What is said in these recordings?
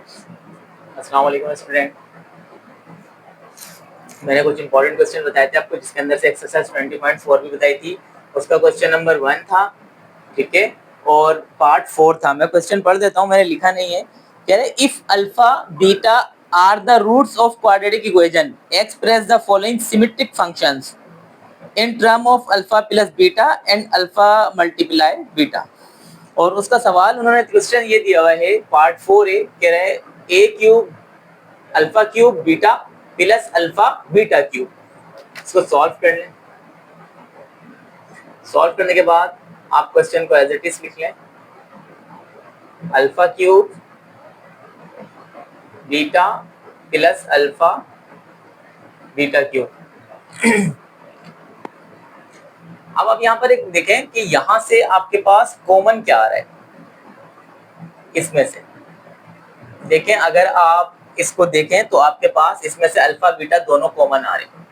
अस्सलाम वालेकुम स्टूडेंट। मैंने कुछ इंपॉर्टेंट क्वेश्चन बताए थे आपको, जिसके अंदर से एक्सरसाइज 20.4 भी बताई थी। उसका क्वेश्चन नंबर 1 था, ठीक है, और पार्ट 4 था। मैं क्वेश्चन पढ़ देता हूँ, मैंने लिखा नहीं है। कह रहे if alpha beta are the roots of quadratic equation express the following symmetric functions in term of alpha plus beta and alpha multiply beta. और उसका सवाल उन्होंने क्वेश्चन ये दिया हुआ है, पार्ट 4 है। कह रहे a cube alpha cube beta plus alpha beta cube. इसको सॉल्व कर लें। सॉल्व करने के बाद आप क्वेश्चन को एज इट इज लिख लें। Alpha cube beta plus alpha beta cube. अब आप यहाँ पर एक देखें कि यहाँ से आपके पास कॉमन क्या आ रहा है इसमें से। देखें, अगर आप इसको देखें तो आपके पास इसमें से अल्फा बीटा दोनों कॉमन आ रहे हैं,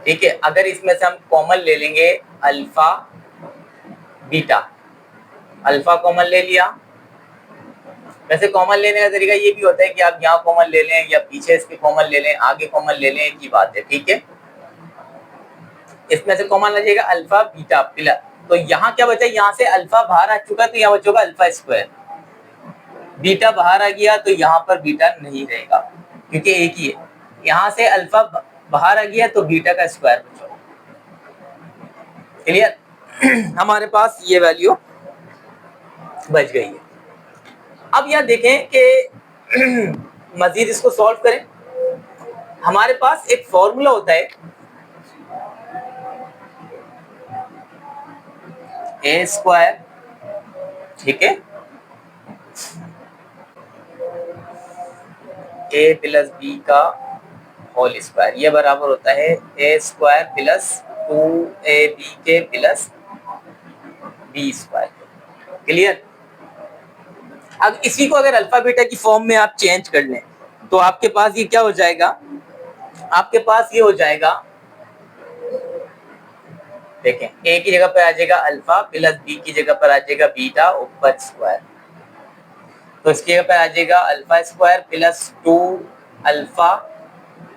ठीक है। अगर इसमें से हम कॉमन ले लेंगे अल्फा बीटा, अल्फा कॉमन ले लिया। वैसे कॉमन लेने का तरीका ये भी होता है कि आप यहाँ कॉमन ले लें या पीछे इसके कॉमन ले लें, आगे कॉमन ले लें, एक ही बात है, ठीक है। इसमें से कॉमन आ जाएगा अल्फा बीटा प्लस, तो यहाँ क्या बचा, यहाँ से अल्फा बाहर आ चुका तो यहाँ बचेगा अल्फा स्क्वायर। बीटा बाहर आ गया तो यहाँ पर बीटा नहीं रहेगा क्योंकि एक ही है। यहाँ से अल्फा बाहर आ गया तो बीटा का स्क्वायर बचेगा। क्लियर? हमारे पास ये वैल्यू बच गई है। अब यह देखें कि मजीद इसको सॉल्व करें। हमारे पास एक फॉर्मूला होता है ए स्क्वायर, ठीक है, ए प्लस बी का होल स्क्वायर, ये बराबर होता है ए स्क्वायर प्लस 2ab के प्लस बी स्क्वायर। क्लियर? अब इसी को अगर अल्फा बीटा की फॉर्म में आप चेंज कर लें तो आपके पास ये क्या हो जाएगा, आपके पास ये हो जाएगा, देखें, ए की जगह पर आ जाएगा अल्फा प्लस बी की जगह पर आ जाएगा बीटा ऊपर स्क्वायर, तो इसकी जगह पर आ जाएगा alpha square plus 2 alpha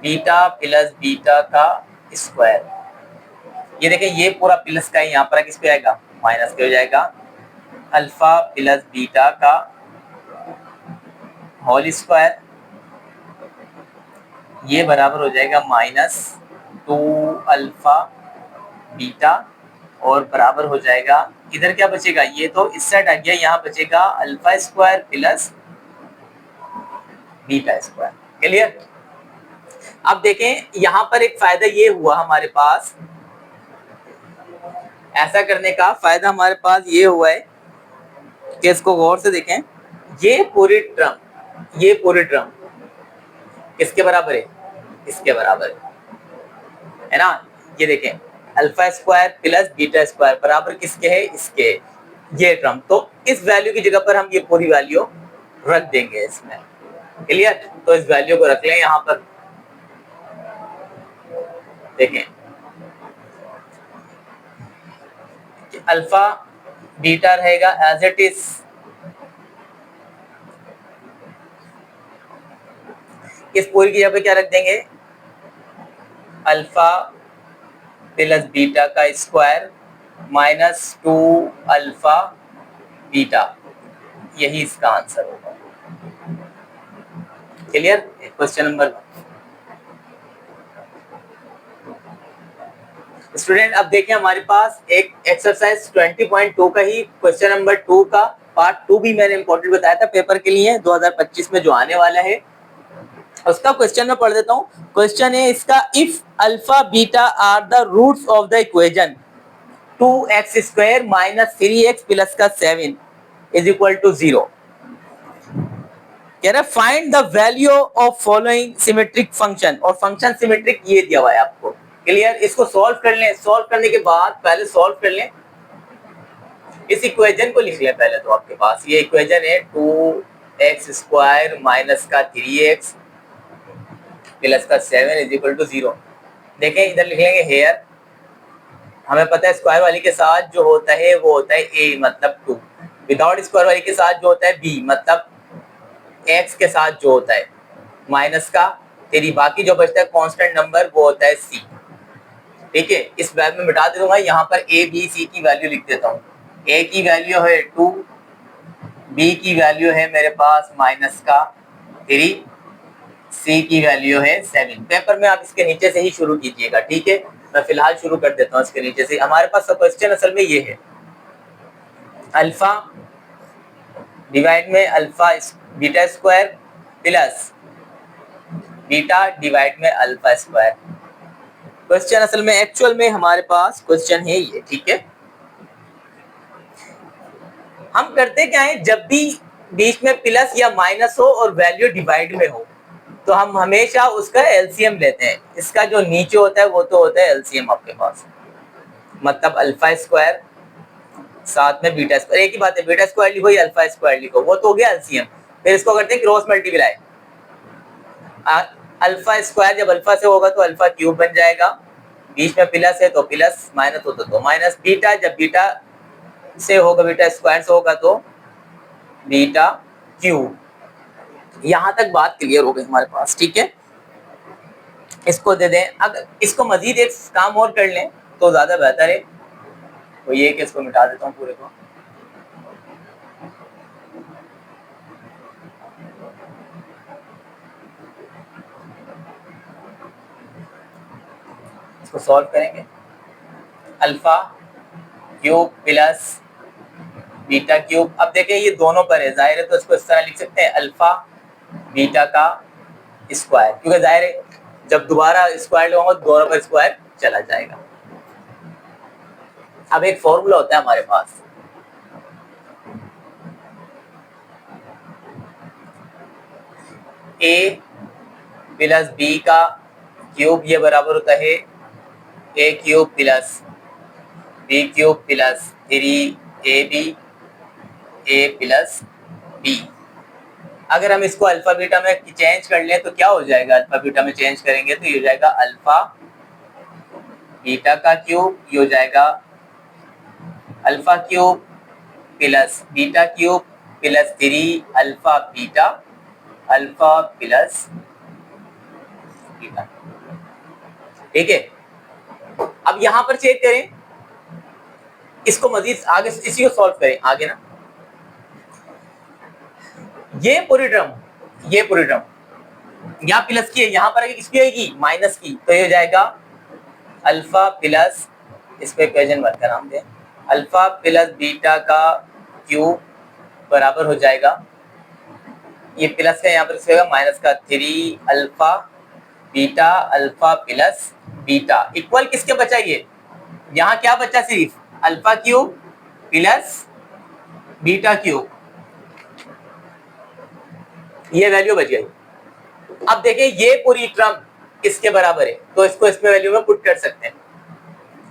beta plus beta का स्क्वायर। ये देखें, ये पूरा प्लस का है, यहाँ पर किस पे आएगा, माइनस पे हो जाएगा। अल्फा प्लस बीटा का होल स्क्वायर, ये बराबर हो जाएगा -2 अल्फा बीटा, और बराबर हो जाएगा, इधर क्या बचेगा, ये तो इस साइड आ गया, यहाँ बचेगा alpha square plus beta square. Clear? अब देखें, यहाँ पर एक फायदा ये हुआ हमारे पास, ऐसा करने का फायदा हमारे पास ये हुआ है कि इसको गौर से देखें, ये पूरी टर्म किसके बराबर है, इसके बराबर है ना। ये देखें, alpha square plus beta square बराबर किसके है, इसके, ये टर्म। तो इस वैल्यू की जगह पर हम ये पूरी वैल्यू रख देंगे इसमें। क्लियर? तो इस वैल्यू को रख लें यहाँ पर। देखें, अल्फा बीटा रहेगा एज इट इज, इस पूरी की जगह पे क्या रख देंगे, अल्फा प्लस बीटा का स्क्वायर -2 अल्फा बीटा, यही इसका आंसर होगा। क्लियर? Question number 1। स्टूडेंट, अब देखिए, हमारे पास एक एक्सरसाइज 20.2 का ही क्वेश्चन नंबर 2 का पार्ट 2 भी मैंने इंपॉर्टेंट बताया था पेपर के लिए 2025 में जो आने वाला है, उसका क्वेश्चन में पढ़ देता हूँ। क्वेश्चन है इसका, if alpha beta are the roots of the equation 2x² - 3x plus का 7 = 0, कह रहा है find the value of following symmetric function, और फंक्शन सिमेट्रिक ये दिया हुआ है आपको। क्लियर? इसको सॉल्व कर लें। सॉल्व करने के बाद पहले सॉल्व कर लें, इस इक्वेशन को लिख लें पहले। तो आपके पास ये इक्वेशन है 2x² माइनस का 3x प्लस का 7 = 0। देखें, इधर लिख लेंगे हेयर, हमें पता है स्क्वायर वाली के साथ जो होता है वो होता है a मतलब 2, विदाउट स्क्वायर वाली के साथ जो होता है b मतलब एक्स के साथ जो होता है माइनस का तेरी, बाकी जो बचता है कांस्टेंट नंबर वो होता है सी। ठीक है, इस वैल्यू में मिटा दे दूंगा, यहाँ पर ए बी सी की वैल्यू लिख देता हूँ। ए की वैल्यू है 2, बी की वैल्यू है मेरे पास माइनस का 3, सी की वैल्यू है 7। पेपर में आप इसके नीचे से ही शुरू कीजिएगा। ठीक है, मैं फिलहाल शुरू कर देता हूँ इसके नीचे से। हमारे पास क्वेश्चन असल में ये है, अल्फा डिवाइड में alpha beta square plus beta divide में अल्फा स्क्वायर। क्वेश्चन असल में एक्चुअल में हमारे पास क्वेश्चन है ये। ठीक है, हम करते क्या है, जब भी बीच में प्लस या माइनस हो और वैल्यू डिवाइड में हो तो हम हमेशा उसका एलसीएम लेते हैं। इसका जो नीचे होता है वो तो होता है एलसीएम आपके पास, मतलब अल्फा स्क्वायर साथ में बीटा स्क्वायर, एक ही बात है, बीटा स्क्वायर लिखो या अल्फा स्क्वायर लिखो, वो तो हो गया एलसीएम। फिर इसको करते हैं क्रॉस मल्टीप्लाई। अल्फा स्क्वायर जब अल्फा से होगा तो अल्फा क्यूब बन जाएगा, बीच में प्लस है तो प्लस, माइनस होता तो माइनस। बीटा जब बीटा से होगा, बीटा स्क्वायर से होगा तो बीटा क्यूब। यहां तक बात क्लियर हो गई हमारे पास। ठीक है, इसको दे दें। अगर इसको मजीद एक काम और कर लें तो ज्यादा बेहतर है, तो ये कि इसको मिटा देता हूँ पूरे को। इसको सॉल्व करेंगे, alpha cube plus beta cube. अब देखें ये दोनों पर है, जाहिर है तो इसको इस तरह लिख सकते हैं, अल्फा बीटा का स्क्वायर, क्योंकि जाहिर है जब दोबारा स्क्वायर लगाऊंगा तो दोनों पर स्क्वायर चला जाएगा। अब एक फॉर्मूला होता है हमारे पास, ए प्लस बी का क्यूब ये बराबर होता है a cube plus b cube plus 3ab a plus b. अगर हम इसको अल्फा बीटा में चेंज कर लें तो क्या हो जाएगा, अल्फा बीटा में चेंज करेंगे तो ये हो जाएगा अल्फा बीटा का क्यूब, ये हो जाएगा alpha cube plus beta cube plus 3 alpha beta alpha plus beta. ठीक है, अब यहां पर चेक करें, इसको मजीद आगे इसी को सॉल्व करें आगे ना, ये पूरी टर्म यहाँ प्लस की है, यहाँ पर किसकी आएगी माइनस की, तो ये हो जाएगा अल्फा प्लस, इसको इक्वेशन 1 का नाम दें, अल्फा प्लस बीटा का क्यूब बराबर हो जाएगा, ये प्लस का यहाँ पर माइनस का 3 अल्फा प्लस बीटा इक्वल किसके बचा, ये यहाँ क्या बचा, सिर्फ alpha cube plus beta cube, ये वैल्यू बच गई। अब देखें ये पूरी टर्म किसके बराबर है, तो इसको इसमें वैल्यू में पुट कर सकते हैं।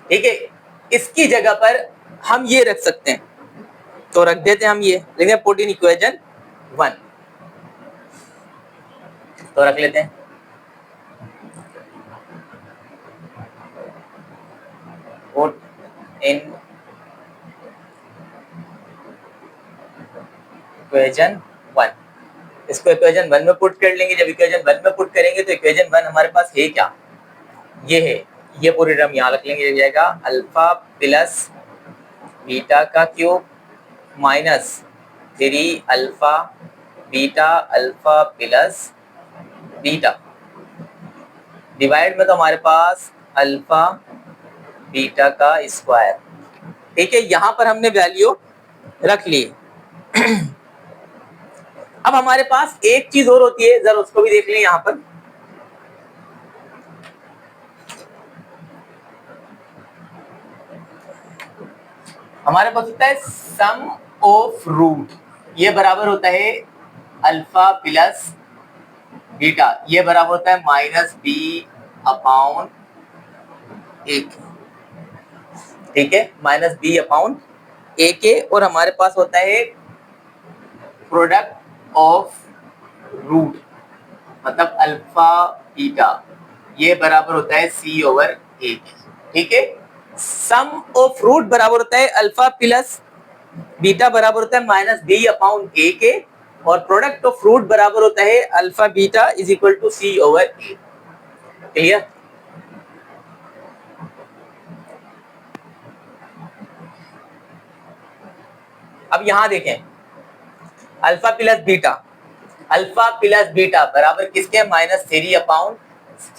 ठीक है, इसकी जगह पर हम ये रख सकते हैं, तो रख देते हैं हम ये, लेकिन पुट इन इक्वेशन 1, तो रख लेते हैं पुट इन इक्वेशन 1। इसको इक्वेशन 1 में पुट कर लेंगे। जब इक्वेशन 1 में पुट करेंगे तो इक्वेशन 1 हमारे पास है क्या, ये है, ये पूरी टर्म यहाँ रख लेंगे, हो जाएगा अल्फा प्लस बीटा का cube minus 3 alpha plus beta divide में तो हमारे पास अल्फा बीटा का स्क्वायर। ठीक है, यहाँ पर हमने वैल्यू रख ली। अब हमारे पास एक चीज और होती है, जरा उसको भी देख लें। यहाँ पर हमारे पास होता है सम ऑफ रूट, ये बराबर होता है अल्फा प्लस बीटा, ये बराबर होता है माइनस बी अपॉन ए। ठीक है, माइनस बी अपॉन ए के, और हमारे पास होता है प्रोडक्ट ऑफ रूट, मतलब अल्फा बीटा, ये बराबर होता है सी ओवर ए के। ठीक है, सम ऑफ रूट बराबर होता है अल्फा प्लस बीटा बराबर होता है माइनस बी अपॉन ए के, और प्रोडक्ट ऑफ रूट बराबर होता है alpha beta is equal to c over a. Clear? अब यहां देखें, अल्फा प्लस बीटा बराबर किसके? Minus three upon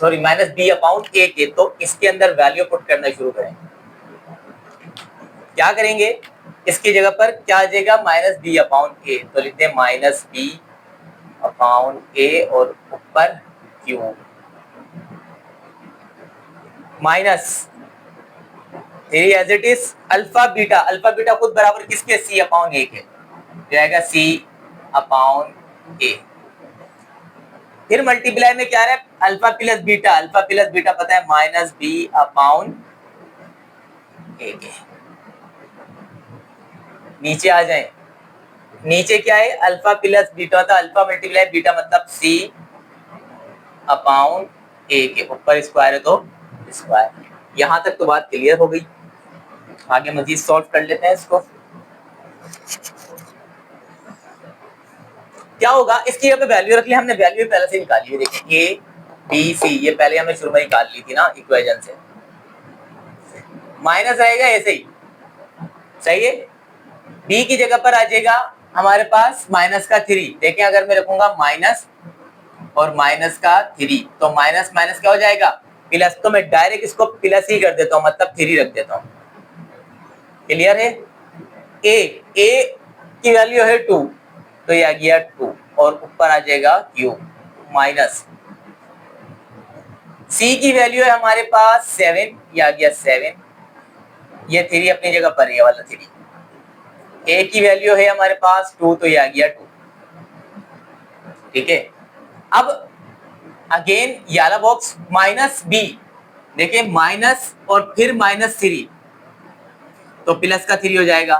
sorry minus b upon a के। तो इसके अंदर वैल्यू पुट करना शुरू करें। क्या करेंगे? इसकी जगह पर क्या आ जाएगा? Minus b upon a. तो लिखते हैं माइनस बी अपॉन ए और ऊपर q minus three as it is alpha beta खुद बराबर किसके? सी अपॉन ए के। जाएगा सी अपॉन ए। फिर मल्टीप्लाई में क्या है? अल्फा प्लस बीटा पता है माइनस बी अपॉन ए के। नीचे आ जाए, नीचे क्या है? अल्फा प्लस बीटा था, अल्फा मल्टीप्लाई बीटा मतलब सी अपॉन ए के। ऊपर स्क्वायर है तो स्क्वायर। यहां तक तो बात क्लियर हो गई। आगे मजीद सॉल्व कर लेते हैं इसको। क्या होगा? इसकी जगह पे वैल्यू रख ली हमने, वैल्यू पहले से निकाली है। देखिए ए बी सी ये पहले हमने शुरू में निकाल ली थी ना इक्वेशन से। माइनस रहेगा ऐसे ही, सही है। बी की जगह पर आ जाएगा हमारे पास माइनस का थ्री। देखें अगर मैं रखूंगा माइनस और माइनस का थ्री तो माइनस माइनस क्या हो जाएगा? प्लस। तो मैं डायरेक्ट इसको प्लस ही कर देता हूं, मतलब थ्री रख देता हूं। क्लियर है? ए की वैल्यू है टू तो ये आ गया टू और ऊपर आ जाएगा क्यू माइनस। सी की वैल्यू है हमारे पास सेवन, ये आ गया सेवन। ये थ्री अपनी जगह पर, ये वाला थ्री। ए की वैल्यू है हमारे पास टू तो ये आ गया टू। ठीक है। अब अगेन ये वाला बॉक्स माइनस बी, देखिए माइनस और फिर माइनस थ्री तो प्लस का थ्री हो जाएगा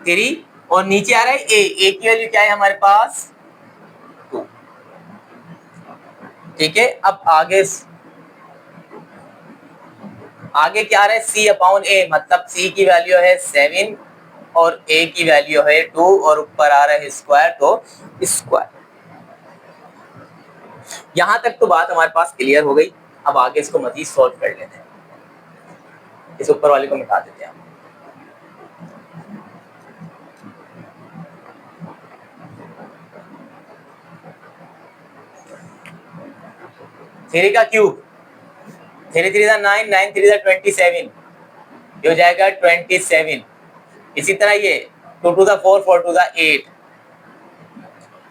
थ्री। और नीचे आ रहा है ए की वैल्यू क्या है हमारे पास? टू। ठीक है। अब आगे क्या आ रहा है? सी अपॉन ए मतलब सी की वैल्यू है सेवन और ए की वैल्यू है टू और ऊपर आ रहा है स्क्वायर तो स्क्वायर। यहां तक तो बात हमारे पास क्लियर हो गई। अब आगे इसको मजीद सॉल्व कर लेते हैं। इस ऊपर वाले को मिटा देते हैं। थ्री का क्यूब, थ्री थ्री जा नाइन, नाइन थ्री जा 27, ये हो जाएगा 27। इसी तरह ये two two the four, four two the 8,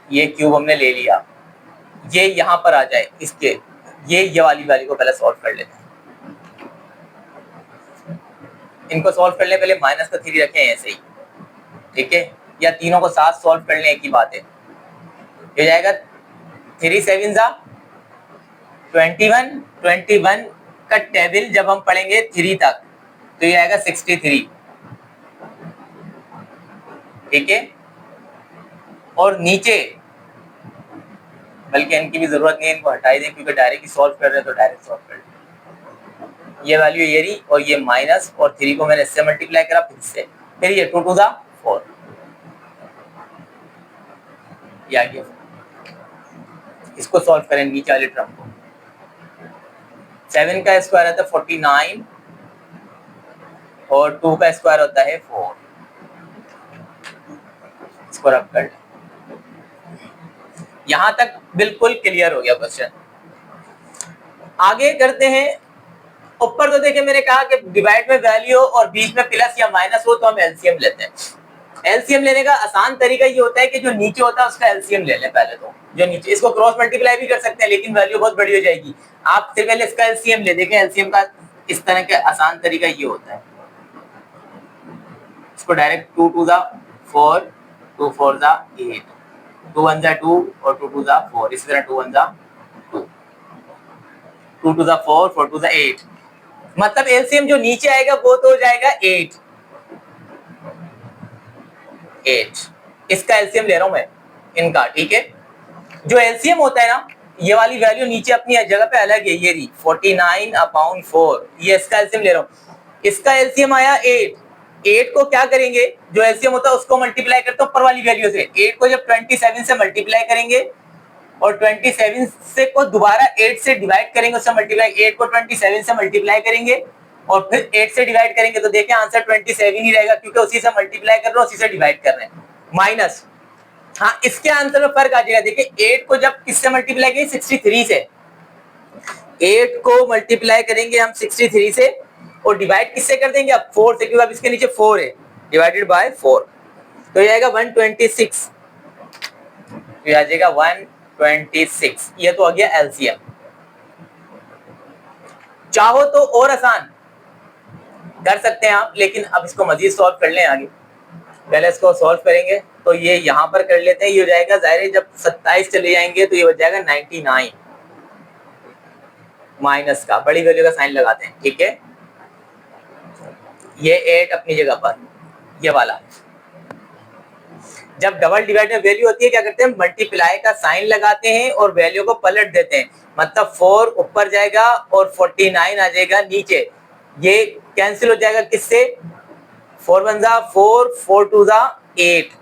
ये क्यूब हमने ले लिया। ये यहां पर आ जाए इसके, ये वाली वैल्यू को पहले सॉल्व कर लेते हैं। इनको सॉल्व करने पहले माइनस का थ्री रखें ऐसे ही, ठीक है, या तीनों को साथ सॉल्व कर लें, एक ही बात है। ये जाएगा थ्री सेवन जा 21, 21 का टेबल जब हम पढ़ेंगे थ्री तक तो ये आएगा 63। ठीक है। और नीचे बल्कि इनकी भी जरूरत नहीं है, इनको हटा दें क्योंकि डायरेक्ट सॉल्व कर रहे हैं तो डायरेक्ट सॉल्व कर लें। ये वैल्यू ये रही और ये माइनस और थ्री को मैंने इससे मल्टीप्लाई करा फिर से, फिर ये टू टू द फोर, ये आ गया। इसको सॉल्व करें नीचे वाले टर्म को। 7 का स्क्वायर आता है 49 और 2 का स्क्वायर होता है 4। इसको रब कर लें। यहां तक बिल्कुल क्लियर हो गया क्वेश्चन। आगे करते हैं। ऊपर तो देखिए मैंने कहा कि डिवाइड में वैल्यू और बीच में प्लस या माइनस हो तो हम एलसीएम लेते हैं। एलसीएम लेने का आसान तरीका ये होता है कि जो नीचे होता है उसका एलसीएम ले लें पहले। तो जो नीचे, इसको क्रॉस मल्टीप्लाई भी कर सकते हैं लेकिन वैल्यू बहुत बड़ी हो जाएगी। आप से पहले इसका एलसीएम ले देखें। एलसीएम का इस तरह का आसान तरीका ये होता है, इसको direct 2 two the 4, 2 4 the 8, 2 1 the 2 और 2 2 द 4, इस तरह 2 1 the 2, 2 two the 4, 4 two the 8। मतलब एलसीएम जो नीचे आएगा वो तो हो जाएगा 8। इसका एलसीएम ले रहा हूं मैं इनका, ठीक है। जो एलसीएम होता है ना, ये वाली वैल्यू नीचे अपनी जगह पे अलग है, ये 49/4, ये इसका एलसीएम ले रहा हूं। इसका एलसीएम आया 8 8 को क्या करेंगे, जो एलसीएम होता है उसको मल्टीप्लाई करते हैं ऊपर वाली वैल्यू से। 8 को जब 27 से मल्टीप्लाई करेंगे और 27 से को दोबारा 8 से डिवाइड करेंगे, उससे मल्टीप्लाई, 8 को 27 से मल्टीप्लाई करेंगे और फिर 8 से डिवाइड करेंगे, तो देखें आंसर 27 ही रहेगा, क्योंकि उसी से मल्टीप्लाई कर रहे हैं, उसी से डिवाइड कर रहे हैं। माइनस, हाँ इसके आंसर में फर्क आ जाएगा। देखिए 8 को जब किससे मल्टीप्लाई करेंगे, 63 से। 8 को मल्टीप्लाई करेंगे हम 63 से और डिवाइड किससे कर देंगे, अब 4 से, क्योंकि अब इसके नीचे 4 है, डिवाइडेड बाय 4, तो ये आएगा 126, ये आ जाएगा 126। ये तो आ गया एलसीएम। चाहो तो और आसान कर सकते हैं आप, लेकिन अब इसको मजीद सॉल्व कर लें आगे। पहले इसको सॉल्व करेंगे तो ये यहाँ पर कर लेते हैं, ये हो जाएगा, जाहिर है जब 27 चले जाएंगे तो ये हो जाएगा 99, माइनस का बड़ी वैल्यू का साइन लगाते हैं, ठीक है। ये 8 अपनी जगह पर, ये वाला। जब डबल डिवाइड में वैल्यू होती है क्या करते हैं, मल्टीप्लाई का साइन लगाते हैं और वैल्यू को पलट देते हैं, मतलब 4 ऊपर जाएगा और 49 आ जाएगा नीचे। ये कैंसिल हो जाएगा किससे, 4 1 जा 4, 4 2 जा 8।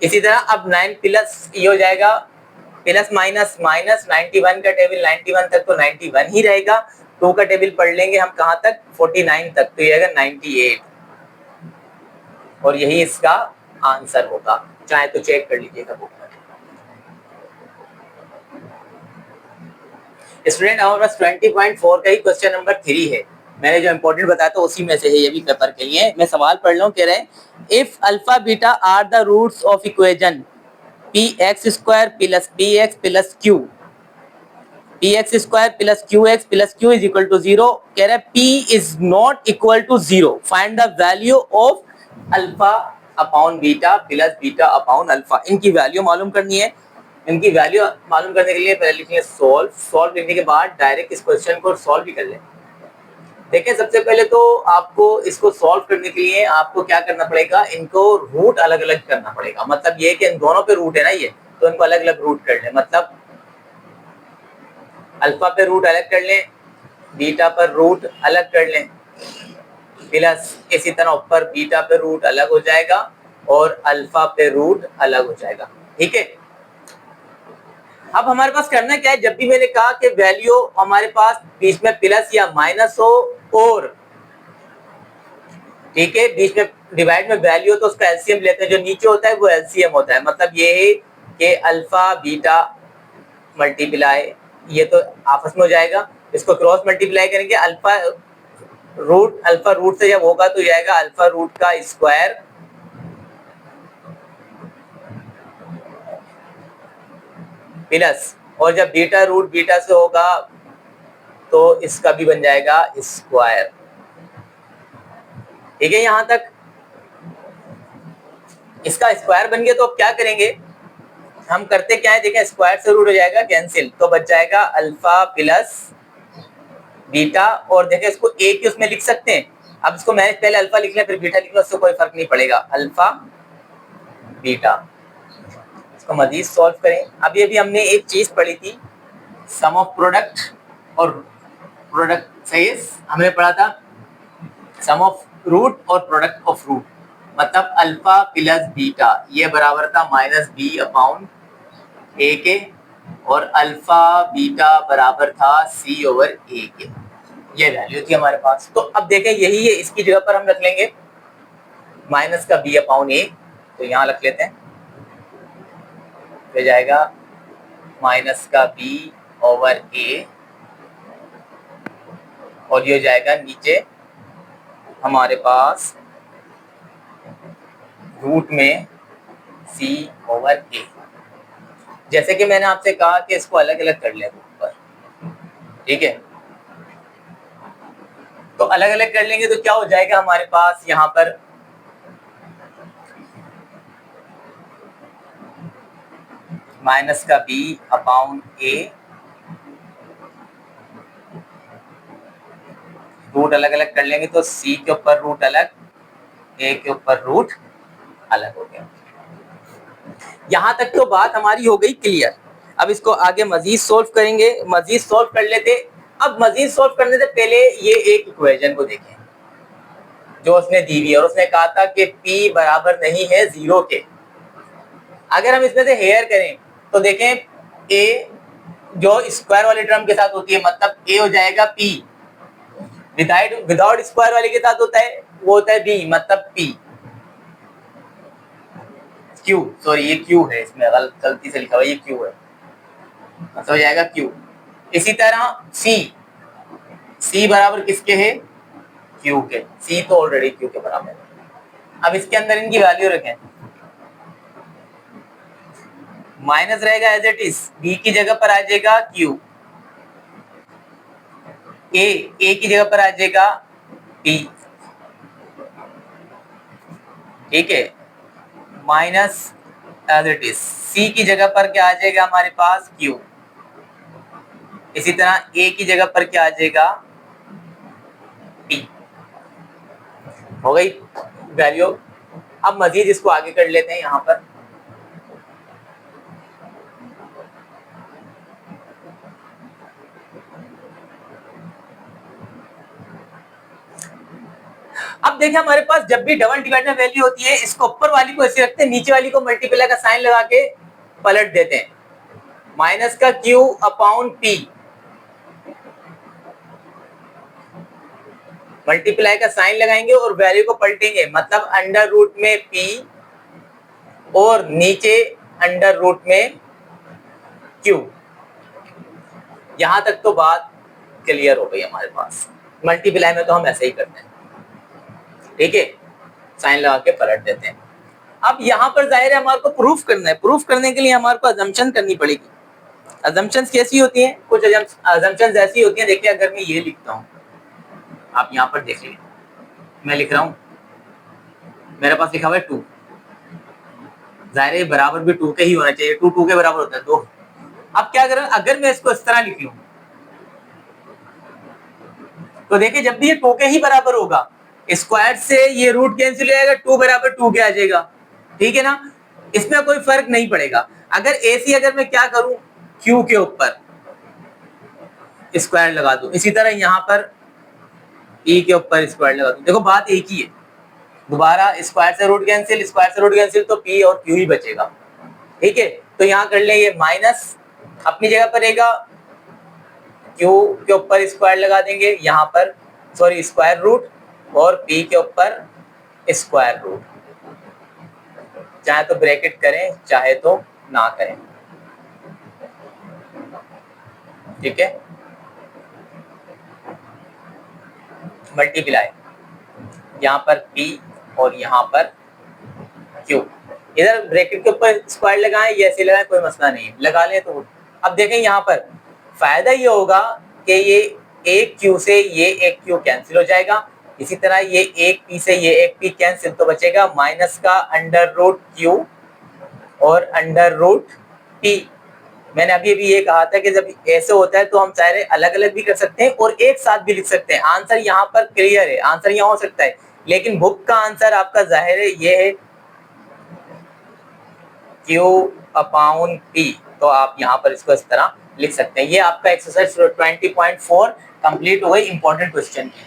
इसी तरह अब 9 प्लस ये हो जाएगा, प्लस माइनस माइनस, 91 का टेबल 91 तक तो 91 ही रहेगा, 2 का टेबल पढ़ लेंगे हम कहां तक, 49 तक, तो ये आएगा 98, और यही इसका आंसर होगा। चाहे तो चेक कर लीजिएगा बुक में। स्टूडेंट हमारे पास 20.4 का ही क्वेश्चन नंबर 3 है। मैंने जो इंपॉर्टेंट बताया था उसी में से है, ये भी पेपर के लिए। मैं सवाल पढ़ लूं, कह रहे हैं if alpha beta are the roots of equation p x square plus b x plus q, p x square plus q x plus q is equal to 0, कह रहा है p is not equal to 0, find the value of alpha upon beta plus beta upon alpha. इनकी वैल्यू मालूम करनी है। इनकी वैल्यू मालूम करने के लिए पहले लिखेंगे सोल्व, सोल्व लिखने के बाद डायरेक्ट इस क्वेश्चन को सोल्व भी कर लें। देखिए सबसे पहले तो आपको इसको सॉल्व करने के लिए आपको क्या करना पड़ेगा, इनको रूट अलग अलग करना पड़ेगा। मतलब ये कि इन दोनों पे रूट है ना ये, तो इनको अलग अलग रूट कर लें। मतलब अल्फा पे रूट अलग कर लें, बीटा पर रूट अलग कर लें, प्लस इसी तरह ऊपर बीटा पे रूट अलग हो जाएगा और अल्फा पे रूट अलग हो जाएगा, ठीक है। अब हमारे पास करना क्या है, जब भी मैंने कहा कि वैल्यू हमारे पास बीच में प्लस या माइनस हो और ठीक है बीच में डिवाइड में वैल्यू हो तो उसका एलसीएम लेते हैं, जो नीचे होता है वो एलसीएम होता है। मतलब ये है कि अल्फा बीटा मल्टीप्लाई, ये तो आपस में हो जाएगा, इसको क्रॉस मल्टीप्लाई करेंगे, अल्फा रूट से जब होगा तो ये आएगा अल्फा रूट का स्क्वायर प्लस, और जब बीटा रूट बीटा से होगा तो इसका भी बन जाएगा स्क्वायर, ठीक है। यहां तक इसका स्क्वायर बन गया तो अब क्या करेंगे, हम करते क्या है, देखें स्क्वायर से रूट हो जाएगा कैंसिल, तो बच जाएगा अल्फा प्लस बीटा, और देखें इसको एक ही उसमें लिख सकते हैं। अब इसको मैंने पहले अल्फा लिख लिया फिर बीटा लिख लिया, उससे कोई फर्क नहीं पड़ेगा, अल्फा बीटा। इसको मजीद सॉल्व करें। अभी अभी हमने एक चीज पढ़ी थी, सम ऑफ प्रोडक्ट और प्रोडक्ट, सही है, हमने पढ़ा था सम ऑफ रूट और प्रोडक्ट ऑफ रूट। मतलब अल्फा प्लस बीटा ये बराबर था माइनस बी अपॉन ए के, और अल्फा बीटा बराबर था सी ओवर ए के। ये वैल्यू थी हमारे पास। तो अब देखें यही है, इसकी जगह पर हम रख लेंगे माइनस का बी अपॉन ए, तो यहाँ रख लेते हैं, हो जाएगा माइनस का बी ओवर ए, और ये हो जाएगा नीचे हमारे पास रूट में सी ओवर ए। जैसे कि मैंने आपसे कहा कि इसको अलग अलग कर लें ऊपर, ठीक है। तो अलग अलग कर लेंगे तो क्या हो जाएगा हमारे पास यहाँ पर माइनस का बी अपॉन ए, रूट अलग अलग कर लेंगे तो सी के ऊपर रूट अलग, ए के ऊपर रूट अलग हो गया। यहाँ तक तो बात हमारी हो गई क्लियर। अब इसको आगे मजीद सोल्व करेंगे, मजीद सोल्व कर लेते। अब मजीद सोल्व करने से पहले ये एक इक्वेशन को देखें जो उसने दी हुई है, और उसने कहा था कि p बराबर नहीं है 0 के। अगर हम इसमें से हेयर करें तो देखें a जो स्क्वायर वाले टर्म के साथ होती है, मतलब a हो जाएगा p, विदाउट स्क्वायर वाले के साथ होता है वो होता है b, मतलब p। q, सॉरी ये q है, इसमें गलती से लिखा हुआ ये q है, तो हो जाएगा q। इसी तरह c बराबर किसके है, q के। c तो ऑलरेडी q के बराबर है। अब इसके अंदर इनकी वैल्यू रखें, माइनस रहेगा एज इट इज, b की जगह पर आ जाएगा q, a की जगह पर आ जाएगा p, ठीक है, minus as it is, c की जगह पर क्या आ जाएगा हमारे पास q, इसी तरह a की जगह पर क्या आ जाएगा p। हो गई वैल्यू। अब मजीद इसको आगे कर लेते हैं यहाँ पर। अब देखिए हमारे पास जब भी डबल डिवाइड में वैल्यू होती है, इसको ऊपर वाली को ऐसे रखते हैं, नीचे वाली को मल्टीप्लाई का साइन लगा के पलट देते हैं, माइनस का q अपॉन p, मल्टीप्लाई का साइन लगाएंगे और वैल्यू को पलटेंगे, मतलब अंडर रूट में p और नीचे अंडर रूट में q। यहां तक तो बात क्लियर हो गई हमारे पास। मल्टीप्लाई में तो हम ऐसे ही करते हैं, ठीक है, साइन लगा के पलट देते हैं। अब यहाँ पर जाहिर है हमारे को प्रूफ करना है, प्रूफ करने के लिए हमारे को अजम्पशन करनी पड़ेगी। अजम्पशंस कैसी होती हैं, कुछ अजम्पशंस ऐसी होती हैं, देखिए अगर मैं ये लिखता हूँ, आप यहाँ पर देख लीजिए, मैं लिख रहा हूँ, मेरे पास लिखा हुआ है 2, जाहिर है बराबर भी 2 के ही होना चाहिए, 2 के बराबर होता है 2। अब क्या करें, अगर मैं इसको इस तरह लिख लूं तो देखिए जब भी ये 2 के ही बराबर होगा, स्क्वायर से ये रूट कैंसिल हो जाएगा, 2 बराबर 2 के आ जाएगा, ठीक है ना, इसमें कोई फर्क नहीं पड़ेगा। अगर ऐसी अगर मैं क्या करूं, q के ऊपर स्क्वायर लगा दूं, इसी तरह यहाँ पर e के ऊपर स्क्वायर लगा दूं, देखो बात एक ही है, दोबारा स्क्वायर से रूट कैंसिल, स्क्वायर से रूट कैंसिल, तो p और q ही बचेगा, ठीक है। तो यहाँ कर ले, ये माइनस अपनी जगह पर रहेगा, q के ऊपर स्क्वायर लगा देंगे, यहाँ पर सॉरी स्क्वायर रूट, और p के ऊपर स्क्वायर रूट, चाहे तो ब्रैकेट करें चाहे तो ना करें, ठीक है। मल्टीप्लाई यहाँ पर p और यहाँ पर q, इधर ब्रैकेट के ऊपर स्क्वायर लगाएं या ऐसे लगाएं कोई मसला नहीं है, लगा लें तो। अब देखें यहाँ पर फायदा ये होगा कि ये एक q से ये एक q कैंसिल हो जाएगा, इसी तरह ये एक p से ये एक p कैंसिल, तो बचेगा माइनस का अंडर रूट q और अंडर रूट p। मैंने अभी ये कहा था कि जब ऐसे होता है तो हम चाहे अलग अलग भी कर सकते हैं और एक साथ भी लिख सकते हैं। आंसर यहाँ पर क्लियर है, आंसर यहाँ हो सकता है, लेकिन बुक का आंसर आपका जाहिर है ये है q अपॉन p, तो आप यहाँ पर इसको इस तरह लिख सकते हैं। ये आपका एक्सरसाइज 20.4 कंप्लीट हो गई इंपॉर्टेंट क्वेश्चन की।